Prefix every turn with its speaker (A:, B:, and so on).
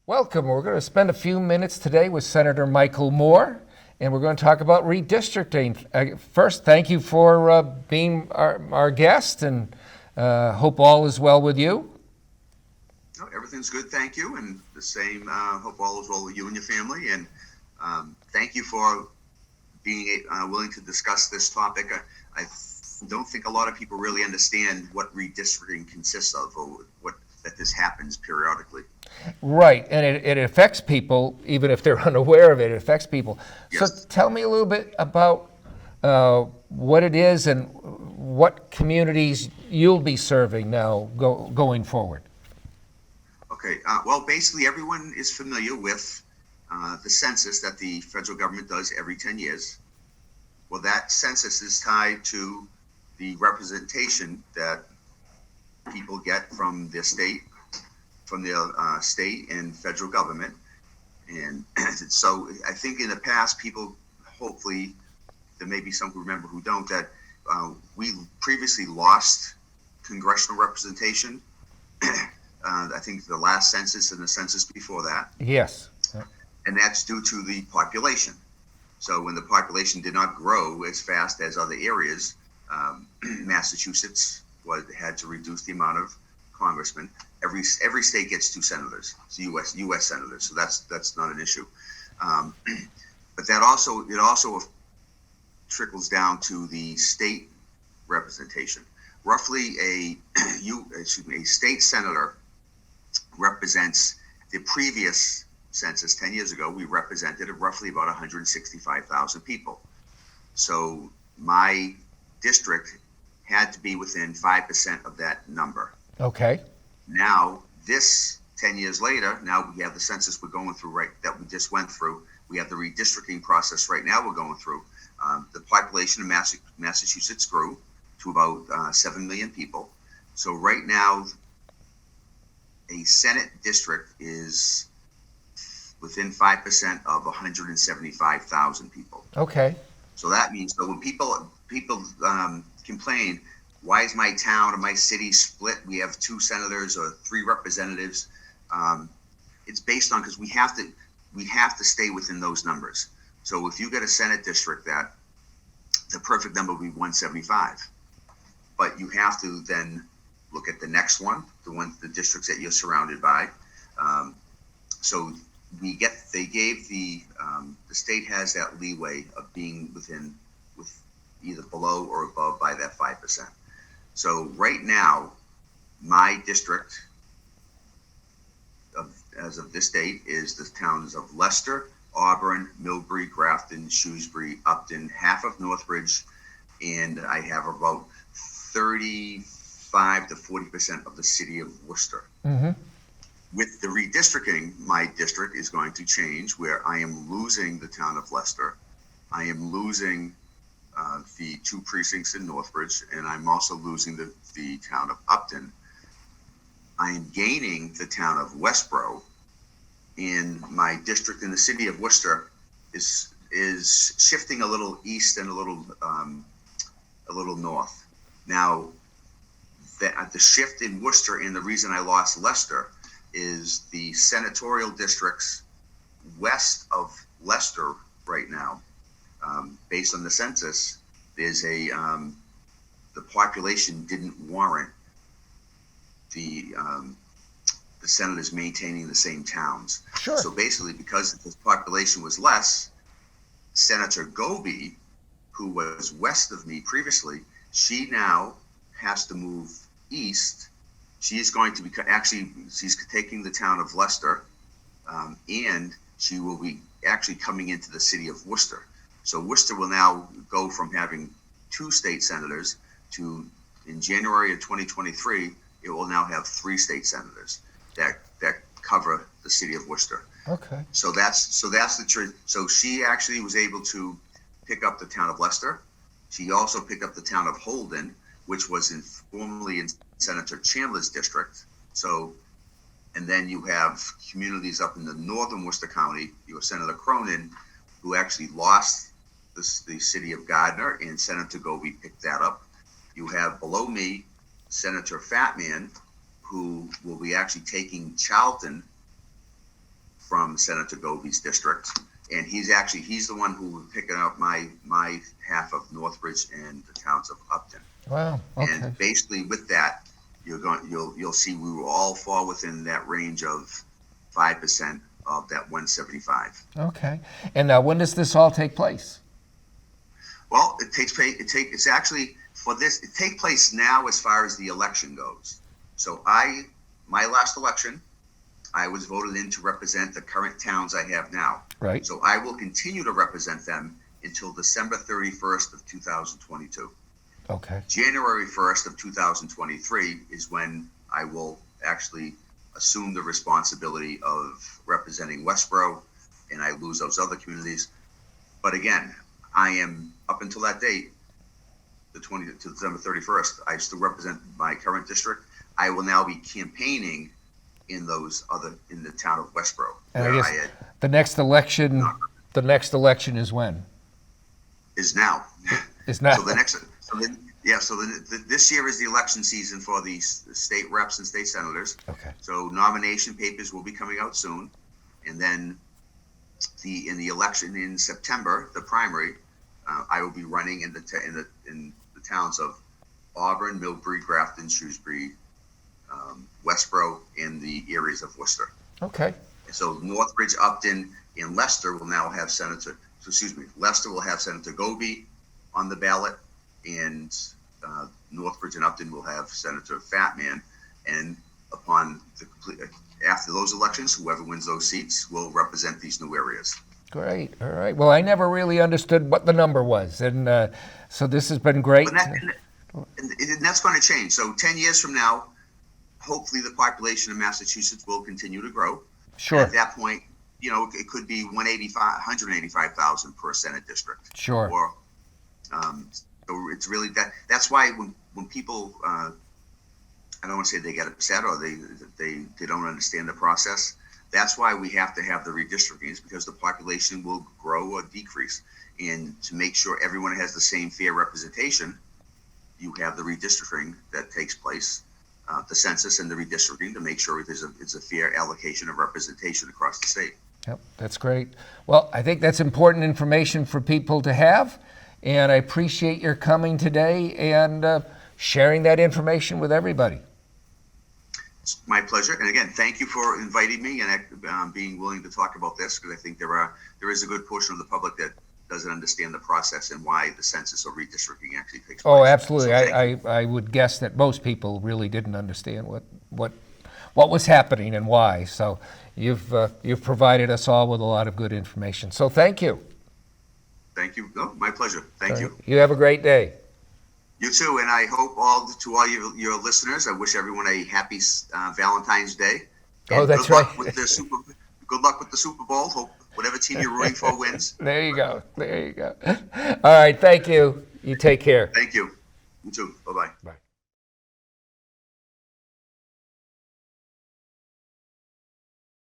A: Welcome. We're going to spend a few minutes today with Senator Michael Moore, and we're going to talk about redistricting. First, thank you for being our guest, and hope all is well with you.
B: No, everything's good, thank you, and the same. Hope all is well with you and your family, and thank you for being willing to discuss this topic. I don't think a lot of people really understand what redistricting consists of, or what that this happens periodically.
A: Right, and it affects people, even if they're unaware of it, it affects people. So
B: Yes.
A: tell me a little bit about what it is and what communities you'll be serving now going forward.
B: Okay. Well, basically, everyone is familiar with the census that the federal government does every 10 years. Well, that census is tied to the representation that people get from their state, from their state and federal government. And so I think in the past, people, hopefully, there may be some who remember who don't, that we previously lost congressional representation. I think the last census and the census before that.
A: Yes.
B: And that's due to the population. So when the population did not grow as fast as other areas, Massachusetts had to reduce the amount of congressmen. Every state gets 2 senators, so U.S. senators. So that's not an issue. But it also trickles down to the state representation. Roughly a state senator represents the previous census 10 years ago. We represented roughly about 165,000 people. So my district had to be within 5% of that number.
A: Okay.
B: Now, this 10 years later, now we have the census we're going through that we just went through. We have the redistricting process right now we're going through. The population of Massachusetts grew to about 7 million people. So right now, a Senate district is within 5% of 175,000 people.
A: Okay.
B: So that means that when people complain, why is my town or my city split? We have 2 senators or 3 representatives. It's based on, because we have to stay within those numbers. So if you get a Senate district, that the perfect number would be 175, but you have to then look at the next one, the districts that you're surrounded by. So the state has that leeway of being with either below or above by that 5%. So right now, my district as of this date is the towns of Leicester, Auburn, Millbury, Grafton, Shrewsbury, Upton, half of Northbridge, and I have about 35 to 40% of the city of Worcester.
A: Mm-hmm.
B: With the redistricting, my district is going to change, where I am losing the town of Leicester. I am losing the 2 precincts in Northbridge, and I'm also losing the town of Upton. I am gaining the town of Westboro, and my district in the city of Worcester is shifting a little east and a little north. Now, the shift in Worcester, and the reason I lost Leicester, is the senatorial districts west of Leicester right now. Based on the census, there's the population didn't warrant the senators maintaining the same towns.
A: Sure.
B: So basically, because the population was less, Senator Goby, who was west of me previously, she now has to move east. She is going to be she's taking the town of Leicester, and she will be actually coming into the city of Worcester. So Worcester will now go from having 2 state senators to, in January of 2023, it will now have 3 state senators that cover the city of Worcester.
A: Okay.
B: So that's the truth. So she actually was able to pick up the town of Leicester. She also picked up the town of Holden, which was formerly in Senator Chandler's district. So, and then you have communities up in the northern Worcester County. You have Senator Cronin, who actually lost the city of Gardner, and Senator Goby picked that up. You have below me Senator Fatman, who will be actually taking Charlton from Senator Goby's district. And he's the one who was picking up my half of Northbridge and the towns of Upton.
A: Wow. Okay.
B: And basically with that, you'll see we will all fall within that range of 5% of that 175.
A: Okay. And now, when does this all take place?
B: Well, it takes place now as far as the election goes. So my last election, I was voted in to represent the current towns I have now.
A: Right.
B: So I will continue to represent them until December 31st of 2022.
A: Okay.
B: January 1st of 2023 is when I will actually assume the responsibility of representing Westboro, and I lose those other communities. But again, I am, up until that date, to December 31st, I still represent my current district. I will now be campaigning in the town of Westboro.
A: And I guess the next election is when?
B: Is now.
A: Is now.
B: This year is the election season for the state reps and state senators.
A: Okay.
B: So nomination papers will be coming out soon, and then in the election in September, the primary, I will be running in the towns of Auburn, Millbury, Grafton, Shrewsbury, Westboro, and the areas of Worcester.
A: Okay.
B: So Northbridge, Upton, and Leicester will now have Leicester will have Senator Goby on the ballot, and Northbridge and Upton will have Senator Fatman. And after those elections, whoever wins those seats will represent these new areas.
A: Great. All right. Well, I never really understood what the number was, and so this has been great.
B: And that's going to change. So 10 years from now, hopefully the population of Massachusetts will continue to grow.
A: Sure.
B: And at that point, it could be 185,000 per Senate district.
A: Sure.
B: Or, so it's really that's why when people, I don't want to say they get upset or they don't understand the process. That's why we have to have the redistricting, is because the population will grow or decrease. And to make sure everyone has the same fair representation, you have the redistricting that takes place, the census and the redistricting, to make sure it's a fair allocation of representation across the state.
A: Yep, that's great. Well, I think that's important information for people to have, and I appreciate your coming today and sharing that information with everybody.
B: It's my pleasure. And again, thank you for inviting me and being willing to talk about this, because I think there is a good portion of the public that doesn't understand the process and why the census or redistricting actually takes place.
A: Oh, absolutely.
B: So
A: I would guess that most people really didn't understand what was happening and why. So you've provided us all with a lot of good information. So thank you.
B: Thank you. No, my pleasure. Thank you.
A: You have a great day.
B: You too. And I hope to all your listeners, I wish everyone a happy Valentine's Day. And
A: Oh, that's
B: good luck
A: right.
B: with good luck with the Super Bowl. Hope whatever team you're rooting for wins.
A: There you go. There you go. All right. Thank you. You take care.
B: Thank you. You too. Bye-bye.
A: Bye.